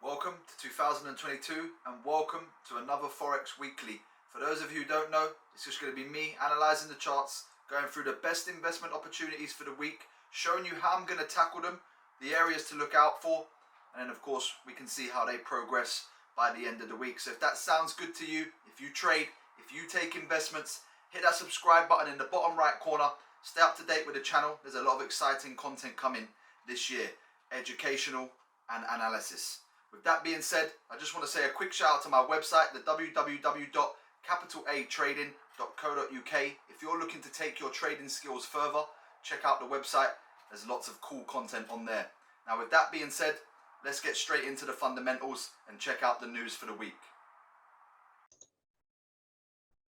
Welcome to 2022 and welcome to another Forex Weekly. For those of you who don't know, it's just going to be me analysing the charts, going through the best investment opportunities for the week, showing you how I'm going to tackle them, the areas to look out for, and then of course we can see how they progress by the end of the week. So if that sounds good to you, if you trade, if you take investments, hit that subscribe button in the bottom right corner. Stay up to date with the channel. There's a lot of exciting content coming this year, educational and analysis. With that being said, I just want to say a quick shout out to my website, the www.capitalatrading.co.uk. If you're looking to take your trading skills further, check out the website. There's lots of cool content on there. Now with that being said, let's get straight into the fundamentals and check out the news for the week.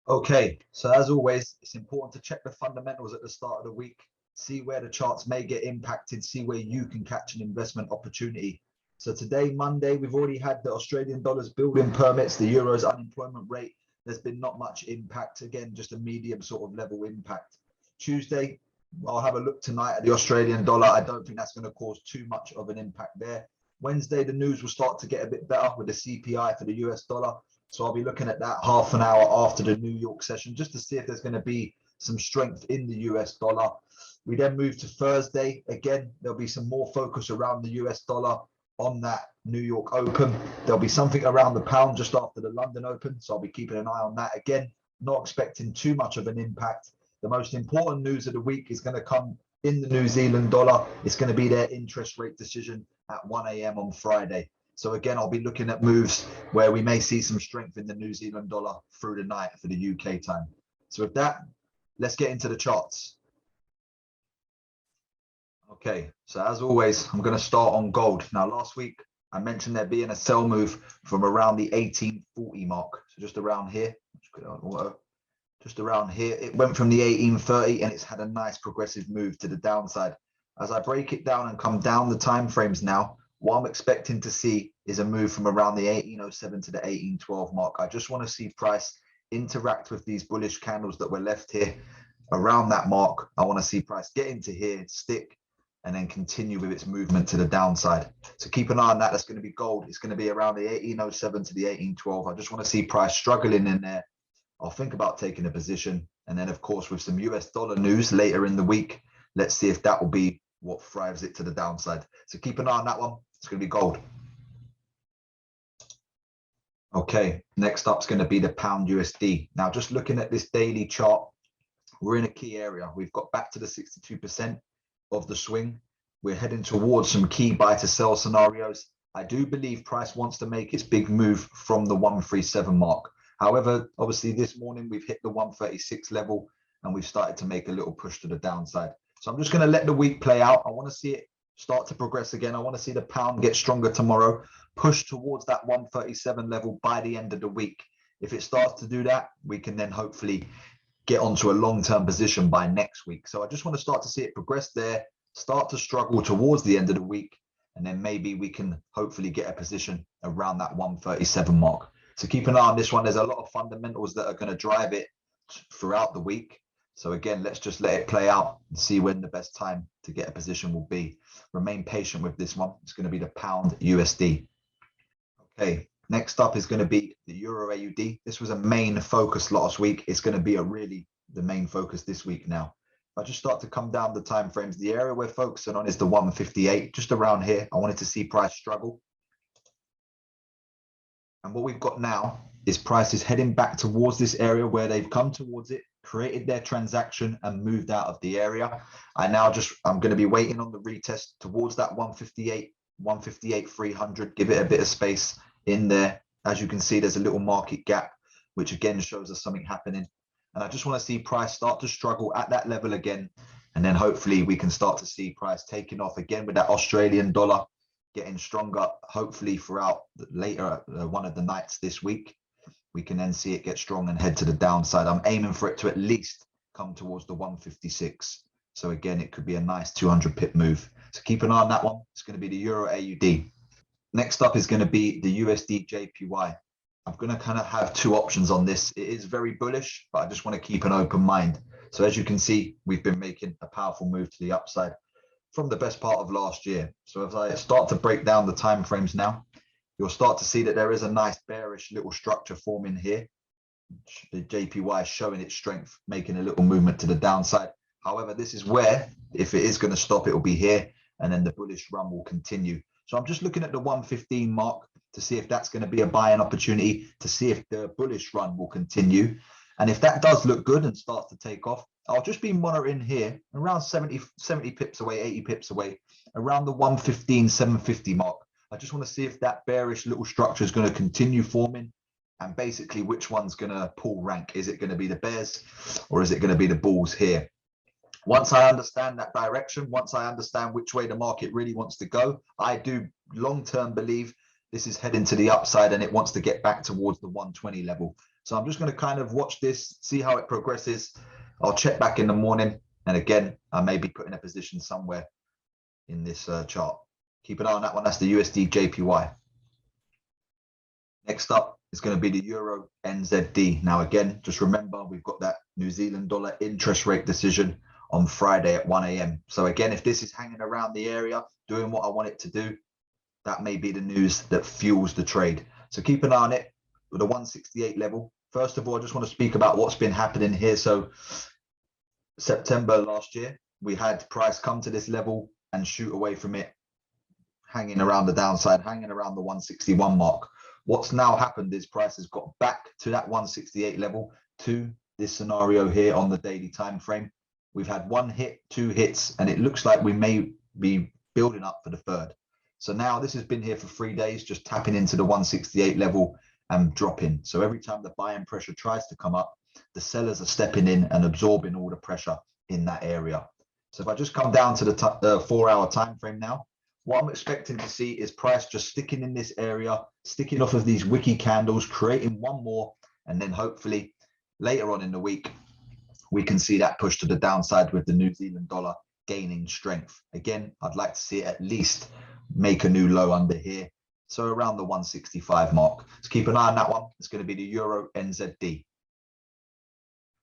Okay, so as always, it's important to check the fundamentals at the start of the week, see where the charts may get impacted, see where you can catch an investment opportunity. So today, Monday, we've already had the Australian dollars building permits, the Euro's unemployment rate. There's been not much impact. Again, just a medium sort of level impact. Tuesday, I'll have a look tonight at the Australian dollar. I don't think that's going to cause too much of an impact there. Wednesday, the news will start to get a bit better with the CPI for the US dollar. So I'll be looking at that half an hour after the New York session, just to see if there's going to be some strength in the US dollar. We then move to Thursday. Again, there'll be some more focus around the US dollar on that New York Open. There'll be something around the pound just after the London Open. So I'll be keeping an eye on that. Again, not expecting too much of an impact. The most important news of the week is going to come in the New Zealand dollar. It's going to be their interest rate decision at 1 a.m. on Friday. So again, I'll be looking at moves where we may see some strength in the New Zealand dollar through the night for the UK time. So with that, let's get into the charts. Okay, so as always, I'm going to start on gold. Now, last week, I mentioned there being a sell move from around the 1840 mark. So just around here, just around here, it went from the 1830 and it's had a nice progressive move to the downside. As I break it down and come down the time frames now, what I'm expecting to see is a move from around the 1807 to the 1812 mark. I just want to see price interact with these bullish candles that were left here around that mark. I want to see price get into here, stick, and then continue with its movement to the downside. So keep an eye on that. That's going to be gold. It's going to be around the 1807 to the 1812. I just want to see price struggling in there. I'll think about taking a position. And then, of course, with some US dollar news later in the week, let's see if that will be what thrives it to the downside. So keep an eye on that one. It's going to be gold. Okay, next up is going to be the pound USD. Now, just looking at this daily chart, we're in a key area. We've got back to the 62% of the swing. We're heading towards some key buy to sell scenarios. I do believe price wants to make its big move from the 137 mark. However, obviously this morning we've hit the 136 level and we've started to make a little push to the downside. So I'm just going to let the week play out. I want to see it start to progress again. I want to see the pound get stronger tomorrow, push towards that 137 level by the end of the week. If it starts to do that, we can then hopefully get onto a long-term position by next week. So I just want to start to see it progress there, start to struggle towards the end of the week, and then maybe we can hopefully get a position around that 137 mark. So keep an eye on this one. There's a lot of fundamentals that are going to drive it throughout the week. So again, let's just let it play out and see when the best time to get a position will be. Remain patient with this one. It's going to be the pound USD. Okay. Next up is going to be the Euro AUD. This was a main focus last week. It's going to be the main focus this week now. If I just start to come down the time frames, the area we're focusing on is the 158, just around here. I wanted to see price struggle. And what we've got now is prices heading back towards this area where they've come towards it, created their transaction and moved out of the area. I'm going to be waiting on the retest towards that 158, 300, give it a bit of space in there. As you can see, there's a little market gap, which again shows us something happening. And I just want to see price start to struggle at that level again. And then hopefully we can start to see price taking off again with that Australian dollar getting stronger, hopefully throughout later one of the nights this week. We can then see it get strong and head to the downside. I'm aiming for it to at least come towards the 156. So again, it could be a nice 200 pip move. So keep an eye on that one. It's going to be the Euro AUD. Next up is going to be the USD Jpy. I'm going to kind of have two options on this. It is very bullish, but I just want to keep an open mind. So as you can see, we've been making a powerful move to the upside from the best part of last year. So as I start to break down the time frames now, you'll start to see that there is a nice bearish little structure forming here. The JPY is showing its strength, making a little movement to the downside. However, this is where, if it is going to stop, it will be here, and then the bullish run will continue. So I'm just looking at the 115 mark to see if that's going to be a buying opportunity, to see if the bullish run will continue. And if that does look good and starts to take off, I'll just be monitoring here around 70 pips away, 80 pips away, around the 115, 750 mark. I just want to see if that bearish little structure is going to continue forming, and basically which one's going to pull rank. Is it going to be the bears or is it going to be the bulls here? Once I understand that direction, once I understand which way the market really wants to go, I do long-term believe this is heading to the upside and it wants to get back towards the 120 level. So I'm just going to kind of watch this, see how it progresses. I'll check back in the morning. And again, I may be putting a position somewhere in this chart. Keep an eye on that one. That's the USD Jpy. Next up is going to be the Euro Nzd. Now, again, just remember, we've got that New Zealand dollar interest rate decision on Friday at 1 a.m. So again, if this is hanging around the area, doing what I want it to do, that may be the news that fuels the trade. So keep an eye on it with the 168 level. First of all, I just want to speak about what's been happening here. So September last year, we had price come to this level and shoot away from it, hanging around the downside, hanging around the 161 mark. What's now happened is price has got back to that 168 level, to this scenario here on the daily time frame. We've had one hit, two hits, and it looks like we may be building up for the third. So now this has been here for 3 days, just tapping into the 168 level and dropping. So every time the buying pressure tries to come up, the sellers are stepping in and absorbing all the pressure in that area. So if I just come down to the 4-hour time frame now, what I'm expecting to see is price just sticking in this area, sticking off of these wiki candles, creating one more, and then hopefully later on in the week, we can see that push to the downside with the New Zealand dollar gaining strength. Again, I'd like to see it at least make a new low under here. So around the 165 mark. So keep an eye on that one. It's going to be the Euro Nzd.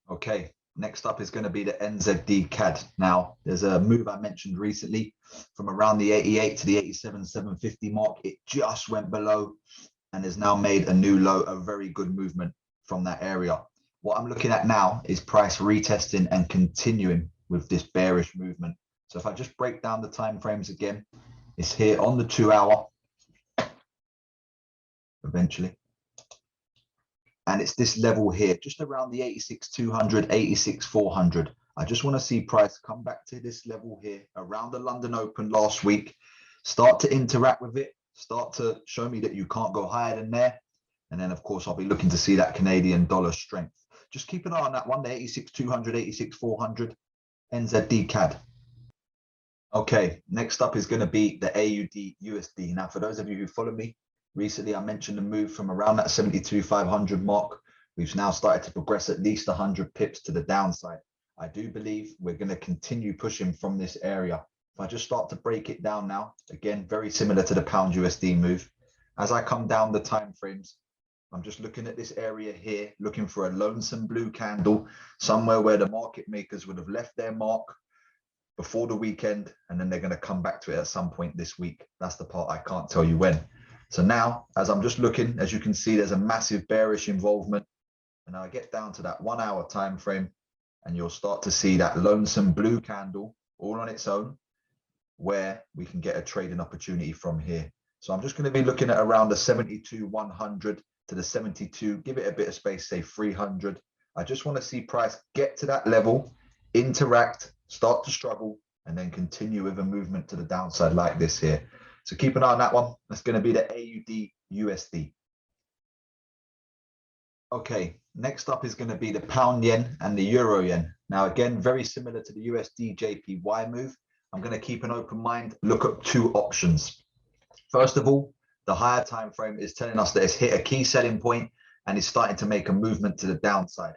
Okay, next up is going to be the Nzd Cad. Now, there's a move I mentioned recently from around the 88 to the 87, 750 mark. It just went below and has now made a new low, a very good movement from that area. What I'm looking at now is price retesting and continuing with this bearish movement. So if I just break down the time frames again, it's here on the 2-hour eventually. And it's this level here, just around the 86,200, 86,400. I just want to see price come back to this level here around the London Open last week, start to interact with it, start to show me that you can't go higher than there. And then, of course, I'll be looking to see that Canadian dollar strength. Just keep an eye on that one, the 86,200, 86,400, Nzd Cad. Okay, next up is going to be the AUD USD. Now, for those of you who follow me, recently I mentioned the move from around that 72,500 mark. We've now started to progress at least 100 pips to the downside. I do believe we're going to continue pushing from this area. If I just start to break it down now, again, very similar to the pound USD move. As I come down the time frames, I'm just looking at this area here, looking for a lonesome blue candle, somewhere where the market makers would have left their mark before the weekend, and then they're going to come back to it at some point this week. That's the part I can't tell you when. So now, as I'm just looking, as you can see, there's a massive bearish involvement. And I get down to that 1-hour time frame, and you'll start to see that lonesome blue candle all on its own, where we can get a trading opportunity from here. So I'm just going to be looking at around the 72,100 to the 72, give it a bit of space, say 300. I just want to see price get to that level, interact, start to struggle, and then continue with a movement to the downside like this here. So keep an eye on that one. That's going to be the AUD USD. Okay, next up is going to be the pound yen and the euro yen. Now, again, very similar to the USD JPY move. I'm going to keep an open mind, look at two options. First of all, the higher time frame is telling us that it's hit a key selling point and is starting to make a movement to the downside.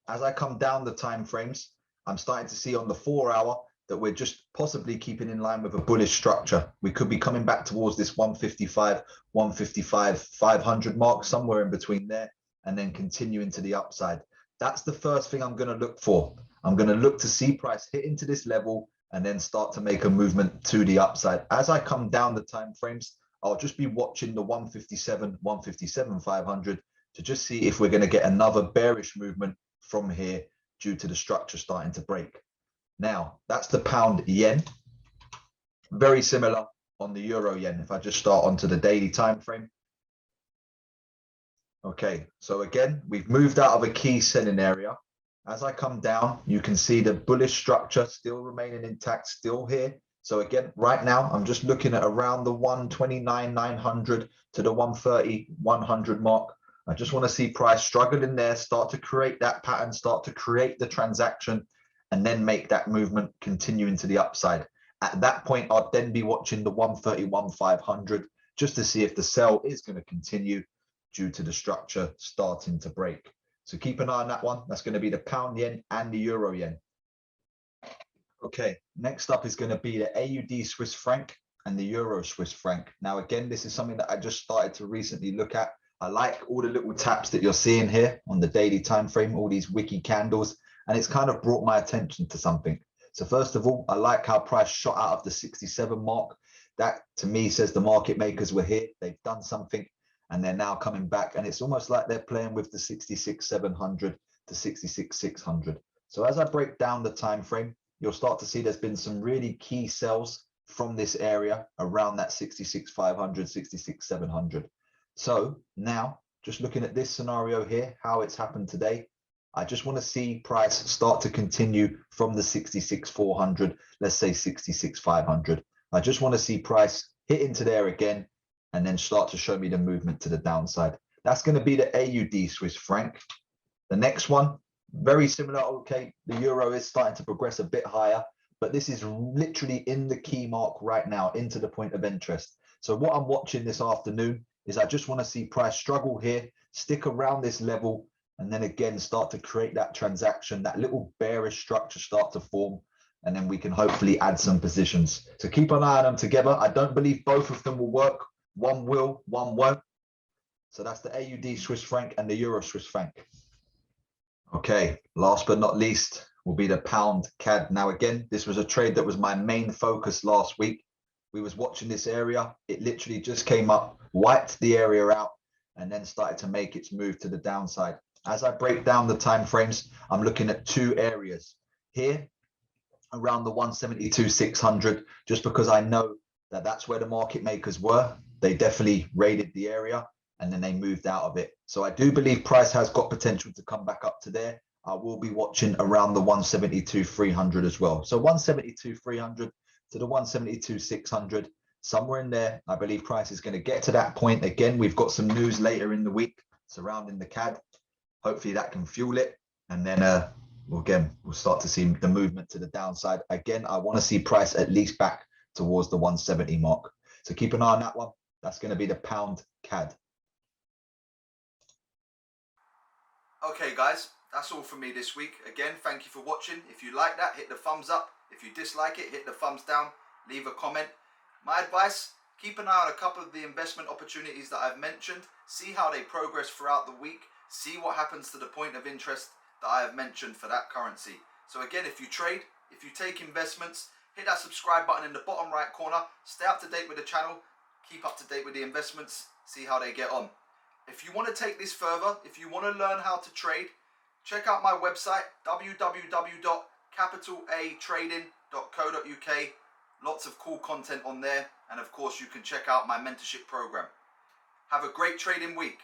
As I come down the time frames, I'm starting to see on the 4-hour that we're just possibly keeping in line with a bullish structure. We could be coming back towards this 155, 155, 500 mark, somewhere in between there, and then continuing to the upside. That's the first thing I'm going to look for. I'm going to look to see price hit into this level and then start to make a movement to the upside. As I come down the time frames, I'll just be watching the 157, 157, 500 to just see if we're going to get another bearish movement from here due to the structure starting to break. Now, that's the pound yen. Very similar on the euro yen. If I just start onto the daily time frame. Okay, so again, we've moved out of a key selling area. As I come down, you can see the bullish structure still remaining intact, still here. So again, right now, I'm just looking at around the 129,900 to the 130,100 mark. I just want to see price struggle in there, start to create that pattern, start to create the transaction, and then make that movement continue into the upside. At that point, I'll then be watching the 131,500 just to see if the sell is going to continue due to the structure starting to break. So keep an eye on that one. That's going to be the pound yen and the euro yen. Okay, next up is going to be the AUD Swiss franc and the euro Swiss franc. Now, again, this is something that I just started to recently look at. I like all the little taps that you're seeing here on the daily time frame, all these wiki candles, and it's kind of brought my attention to something. So first of all, I like how price shot out of the 67 mark. That to me says the market makers were here. They've done something and they're now coming back. And it's almost like they're playing with the 66,700 to 66,600. So as I break down the time frame, you'll start to see there's been some really key sells from this area around that 66,500, 66,700. So now just looking at this scenario here, how it's happened today, I just want to see price start to continue from the 66,400, let's say 66,500. I just want to see price hit into there again and then start to show me the movement to the downside. That's going to be the AUD Swiss franc. The next one, very similar. Okay, the euro is starting to progress a bit higher, but this is literally in the key mark right now, into the point of interest. So what I'm watching this afternoon is I just want to see price struggle here, stick around this level, and then again start to create that transaction, that little bearish structure start to form, and then we can hopefully add some positions. So keep an eye on them together. I don't believe both of them will work. One will, one won't. So that's the AUD Swiss franc and the euro Swiss franc. Okay, last but not least will be the pound CAD. Now again, this was a trade that was my main focus last week. We was watching this area. It literally just came up, wiped the area out, and then started to make its move to the downside. As I break down the time frames, I'm looking at two areas here around the 172,600, just because I know that that's where the market makers were. They definitely raided the area and then they moved out of it. So I do believe price has got potential to come back up to there. I will be watching around the 172,300 as well. So 172,300 to the 172,600, somewhere in there. I believe price is going to get to that point. Again, we've got some news later in the week surrounding the CAD. Hopefully that can fuel it. And then we'll start to see the movement to the downside. Again, I want to see price at least back towards the 170 mark. So keep an eye on that one. That's going to be the pound CAD. Okay guys, that's all from me this week. Again, thank you for watching. If you like that, hit the thumbs up. If you dislike it, hit the thumbs down. Leave a comment. My advice, keep an eye on a couple of the investment opportunities that I've mentioned. See how they progress throughout the week. See what happens to the point of interest that I have mentioned for that currency. So again, if you trade, if you take investments, hit that subscribe button in the bottom right corner. Stay up to date with the channel. Keep up to date with the investments. See how they get on. If you want to take this further, if you want to learn how to trade, check out my website, www.capitalatrading.co.uk. Lots of cool content on there. And of course, you can check out my mentorship program. Have a great trading week.